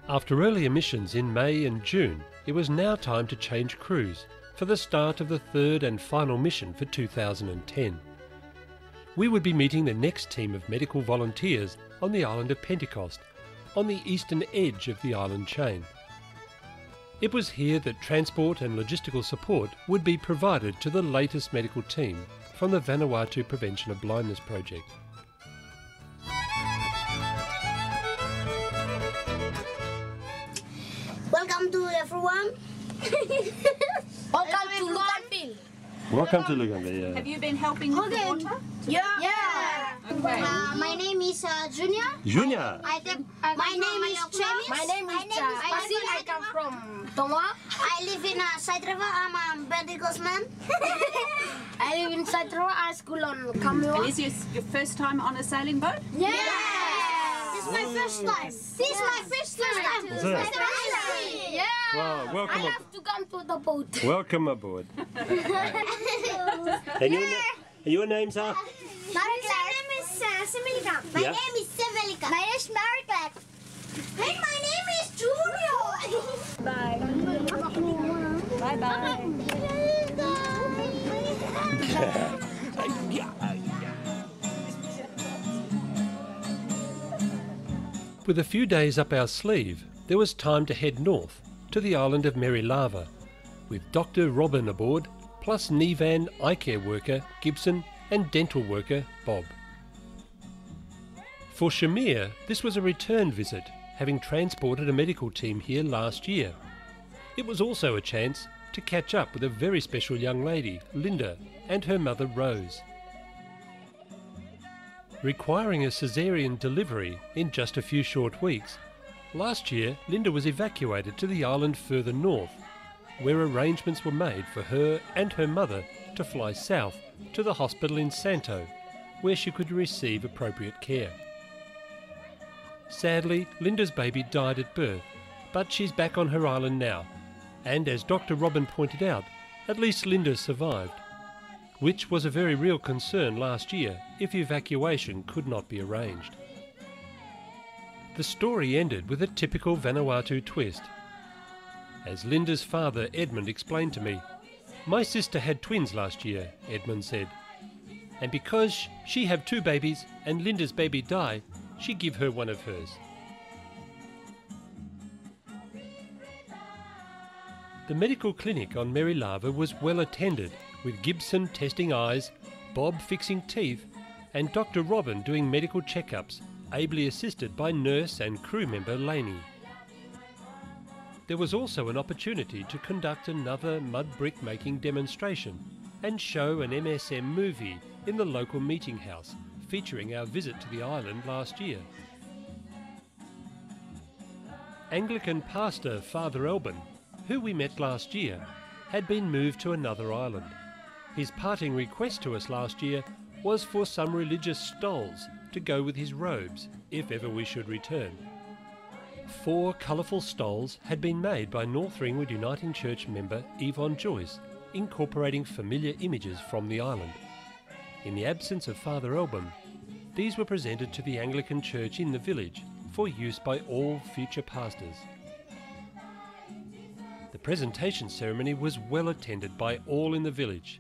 After early emissions in May and June, it was now time to change crews for the start of the third and final mission for 2010. We would be meeting the next team of medical volunteers on the island of Pentecost, on the eastern edge of the island chain. It was here that transport and logistical support would be provided to the latest medical team from the Vanuatu Prevention of Blindness project. Welcome to everyone. Welcome to Luganville. Welcome to Luganville, yeah. Have you been helping with the water? Yeah. Okay. My name is Junior. Junior! My name is Travis. My name is Basil. I come from Tonga. I live in Saitrava. I'm a Pentecost man. I live in Saitrava. I school on Kamua. And is this your first time on a sailing boat? Yeah. This is my first time. This is my first time. Is it? Yeah. Wow, welcome, I have to come to the boat. welcome aboard. And your names are? My name is Semelika. My Yeah. name is Semelika. My name is Mariclac. And my name is Junior. Bye. With a few days up our sleeve, there was time to head north to the island of Merilava, with Dr. Robin aboard, plus Nivan eye care worker Gibson and dental worker Bob. For Shamir, this was a return visit, having transported a medical team here last year. It was also a chance to catch up with a very special young lady, Linda, and her mother Rose. Requiring a caesarean delivery in just a few short weeks, last year Linda was evacuated to the island further north, where arrangements were made for her and her mother to fly south to the hospital in Santo, where she could receive appropriate care. Sadly, Linda's baby died at birth, but she's back on her island now, and as Dr. Robin pointed out, at least Linda survived, which was a very real concern last year if evacuation could not be arranged. The story ended with a typical Vanuatu twist. As Linda's father, Edmund, explained to me, "My sister had twins last year," Edmund said, "and because she have two babies and Linda's baby die, she give her one of hers." The medical clinic on Merilava was well attended, with Gibson testing eyes, Bob fixing teeth, and Dr. Robin doing medical checkups, ably assisted by nurse and crew member Laney. There was also an opportunity to conduct another mud brick making demonstration and show an MSM movie in the local meeting house, featuring our visit to the island last year. Anglican pastor Father Elban, who we met last year, had been moved to another island. His parting request to us last year was for some religious stoles to go with his robes, if ever we should return. 4 colourful stoles had been made by North Ringwood Uniting Church member Yvonne Joyce, incorporating familiar images from the island. In the absence of Father Elban, these were presented to the Anglican Church in the village for use by all future pastors. The presentation ceremony was well attended by all in the village.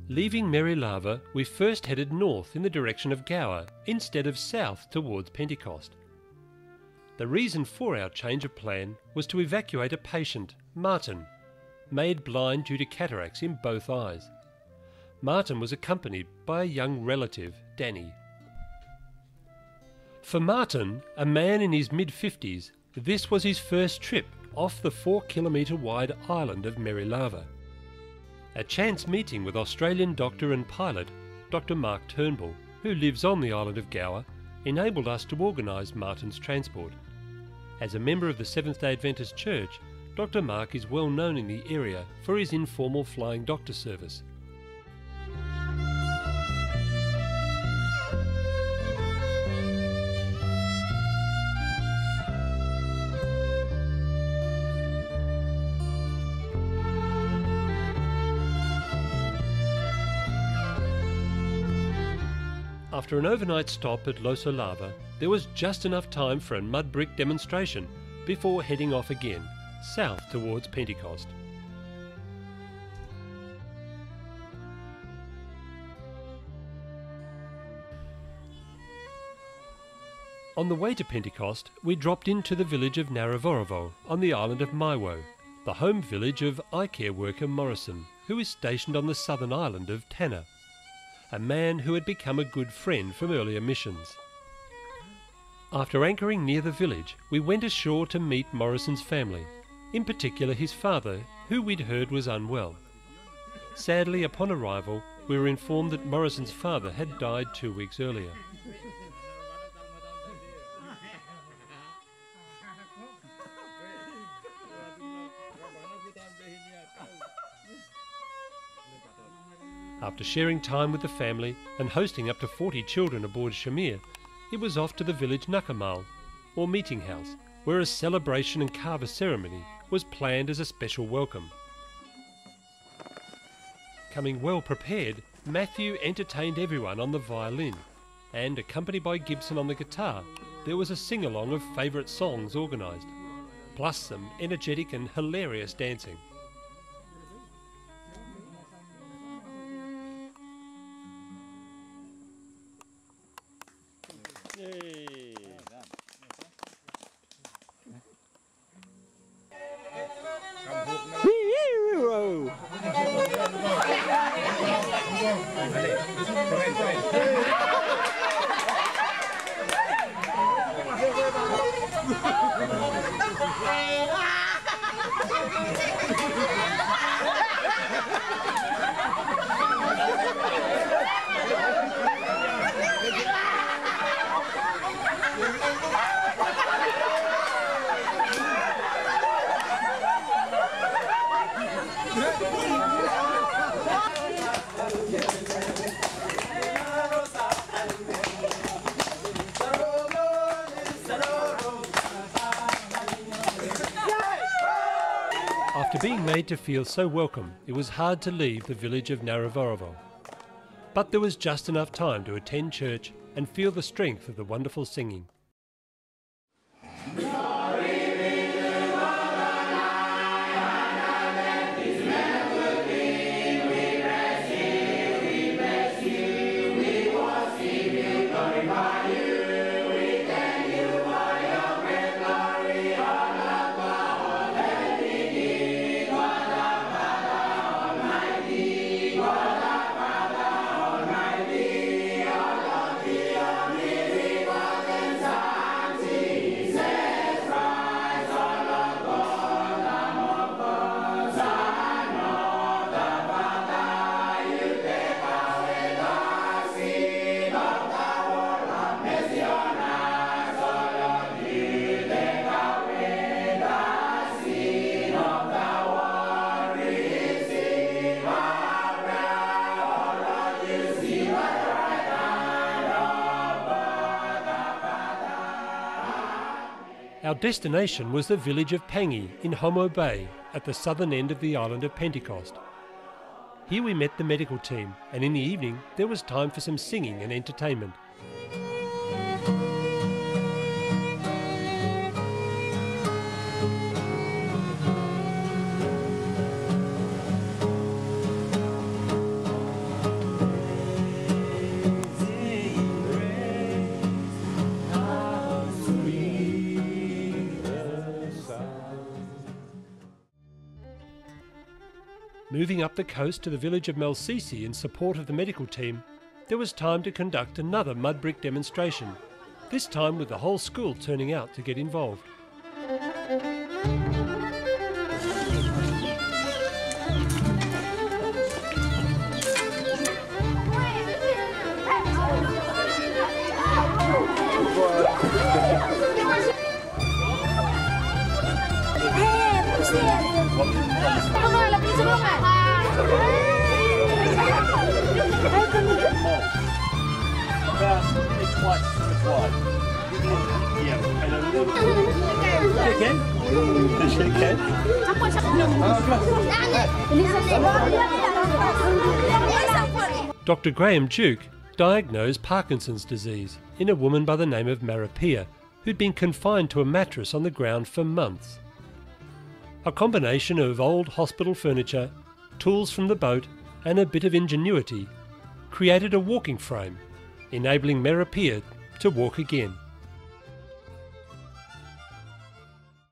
Leaving Merilava, we first headed north in the direction of Gower instead of south towards Pentecost. The reason for our change of plan was to evacuate a patient, Martin, made blind due to cataracts in both eyes. Martin was accompanied by a young relative, Danny. For Martin, a man in his mid-50s, this was his first trip off the 4-kilometre wide island of Merilava. A chance meeting with Australian doctor and pilot, Dr. Mark Turnbull, who lives on the island of Gower, enabled us to organise Martin's transport. As a member of the Seventh-day Adventist Church, Dr. Mark is well known in the area for his informal flying doctor service. After an overnight stop at Los Olava, there was just enough time for a mud brick demonstration before heading off again, south towards Pentecost. On the way to Pentecost, we dropped into the village of Narivorovo on the island of Maiwo, the home village of eye care worker Morrison, who is stationed on the southern island of Tanna, a man who had become a good friend from earlier missions. After anchoring near the village, we went ashore to meet Morrison's family, in particular his father, who we'd heard was unwell. Sadly, upon arrival, we were informed that Morrison's father had died 2 weeks earlier. After sharing time with the family and hosting up to 40 children aboard Shamir, it was off to the village Nakamal, or meeting house, where a celebration and kava ceremony was planned as a special welcome. Coming well prepared, Matthew entertained everyone on the violin, and accompanied by Gibson on the guitar, there was a sing-along of favourite songs organised, plus some energetic and hilarious dancing. After being made to feel so welcome, it was hard to leave the village of Narivorovo. But there was just enough time to attend church and feel the strength of the wonderful singing. Our destination was the village of Pangi in Homo Bay at the southern end of the island of Pentecost. Here we met the medical team, and in the evening there was time for some singing and entertainment. Moving up the coast to the village of Melsisi in support of the medical team, there was time to conduct another mud brick demonstration, this time with the whole school turning out to get involved. Dr. Graham Duke diagnosed Parkinson's disease in a woman by the name of Maripia, who'd been confined to a mattress on the ground for months. A combination of old hospital furniture, tools from the boat and a bit of ingenuity created a walking frame, enabling Maripia to walk again.